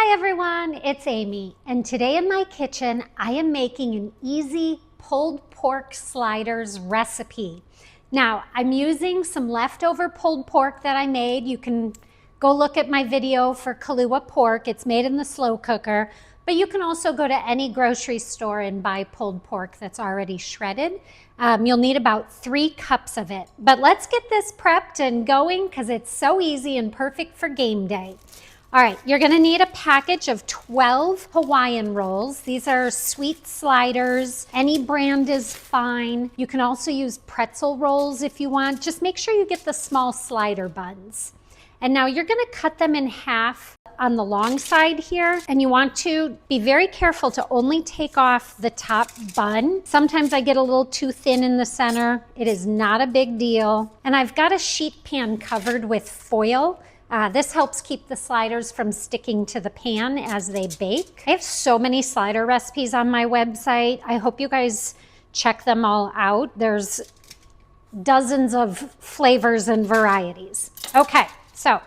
Hi everyone, it's Amy, and today in my kitchen I am making an easy pulled pork sliders recipe. Now I'm using some leftover pulled pork that I made. You can go look at my video for Kahlua pork. It's made in the slow cooker, but you can also go to any grocery store and buy pulled pork that's already shredded. You'll need about 3 cups of it. But let's get this prepped and going because it's so easy and perfect for game day. All right, you're gonna need a package of 12 Hawaiian rolls. These are sweet sliders. Any brand is fine. You can also use pretzel rolls if you want. Just make sure you get the small slider buns. And now you're gonna cut them in half on the long side here, and you want to be very careful to only take off the top bun. Sometimes I get a little too thin in the center. It is not a big deal. And I've got a sheet pan covered with foil. This helps keep the sliders from sticking to the pan as they bake. I have so many slider recipes on my website. I hope you guys check them all out. There's dozens of flavors and varieties. Okay, so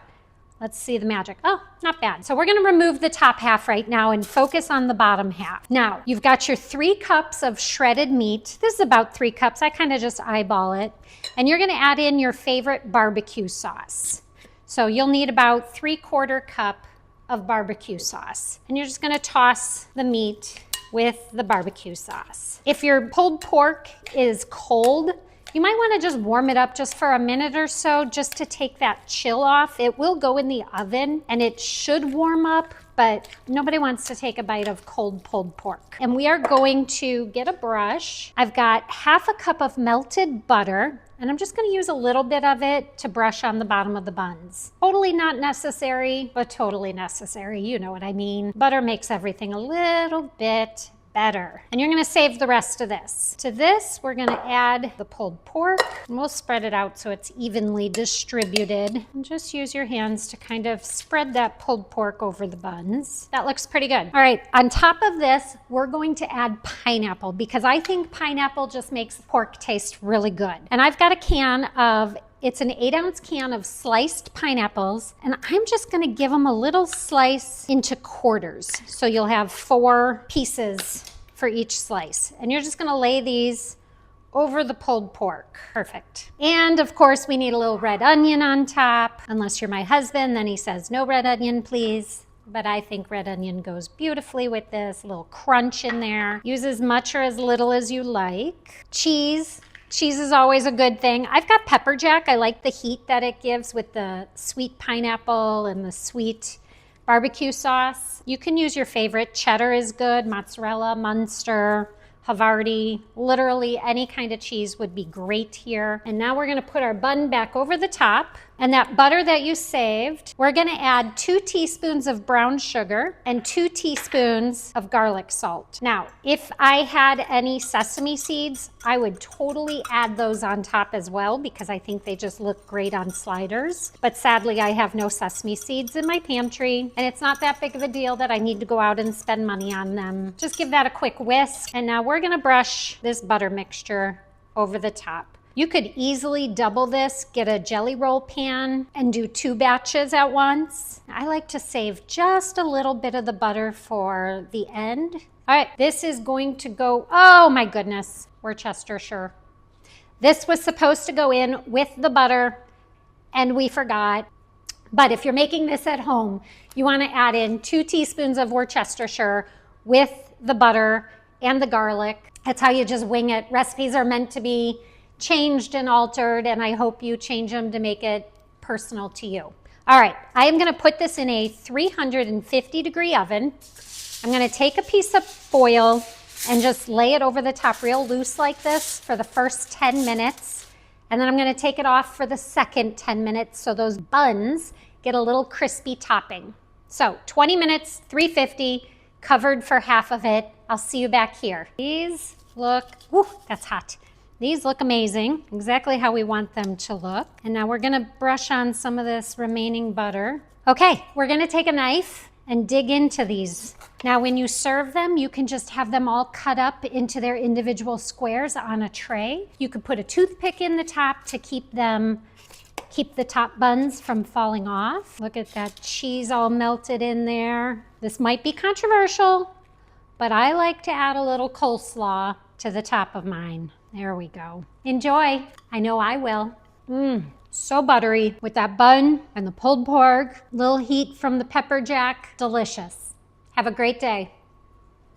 let's see the magic. Oh, not bad. So we're gonna remove the top half right now and focus on the bottom half. Now, you've got your 3 cups of shredded meat. This is about 3 cups. I kind of just eyeball it. And you're gonna add in your favorite barbecue sauce. So you'll need about 3/4 cup of barbecue sauce. And you're just gonna toss the meat with the barbecue sauce. If your pulled pork is cold, you might wanna just warm it up just for a minute or so just to take that chill off. It will go in the oven and it should warm up, but nobody wants to take a bite of cold pulled pork. And we are going to get a brush. I've got 1/2 cup of melted butter, and I'm just gonna use a little bit of it to brush on the bottom of the buns. Totally not necessary, but totally necessary. You know what I mean. Butter makes everything a little bit better. And you're gonna save the rest of this. To this, we're gonna add the pulled pork, and we'll spread it out so it's evenly distributed. And just use your hands to kind of spread that pulled pork over the buns. That looks pretty good. All right, on top of this, we're going to add pineapple because I think pineapple just makes pork taste really good. And I've got a can of It's an 8-ounce can of sliced pineapples, and I'm just gonna give them a little slice into quarters. So you'll have 4 pieces for each slice. And you're just gonna lay these over the pulled pork. Perfect. And of course, we need a little red onion on top. Unless you're my husband, then he says no red onion, please. But I think red onion goes beautifully with this. A little crunch in there. Use as much or as little as you like. Cheese. Cheese is always a good thing. I've got pepperjack. I like the heat that it gives with the sweet pineapple and the sweet barbecue sauce. You can use your favorite. Cheddar is good, mozzarella, Munster, Havarti, literally any kind of cheese would be great here. And now we're gonna put our bun back over the top, and that butter that you saved, we're gonna add 2 teaspoons of brown sugar and 2 teaspoons of garlic salt. Now, if I had any sesame seeds, I would totally add those on top as well because I think they just look great on sliders. But sadly, I have no sesame seeds in my pantry, and it's not that big of a deal that I need to go out and spend money on them. Just give that a quick whisk, and now we're gonna brush this butter mixture over the top. You could easily double this, get a jelly roll pan, and do 2 batches at once. I like to save just a little bit of the butter for the end. All right, this is going to go, oh my goodness, Worcestershire. This was supposed to go in with the butter, and we forgot. But if you're making this at home, you wanna add in 2 teaspoons of Worcestershire with the butter and the garlic. That's how you just wing it. Recipes are meant to be changed and altered, and I hope you change them to make it personal to you. All right, I am gonna put this in a 350-degree oven. I'm gonna take a piece of foil and just lay it over the top real loose like this for the first 10 minutes. And then I'm gonna take it off for the second 10 minutes so those buns get a little crispy topping. So 20 minutes, 350, covered for half of it. I'll see you back here. These look, whew, that's hot. These look amazing, exactly how we want them to look. And now we're gonna brush on some of this remaining butter. Okay, we're gonna take a knife and dig into these. Now, when you serve them, you can just have them all cut up into their individual squares on a tray. You could put a toothpick in the top to keep them keep the top buns from falling off. Look at that cheese all melted in there. This might be controversial, but I like to add a little coleslaw to the top of mine. There we go. Enjoy. I know I will. So buttery with that bun and the pulled pork. Little heat from the pepperjack. Delicious. Have a great day.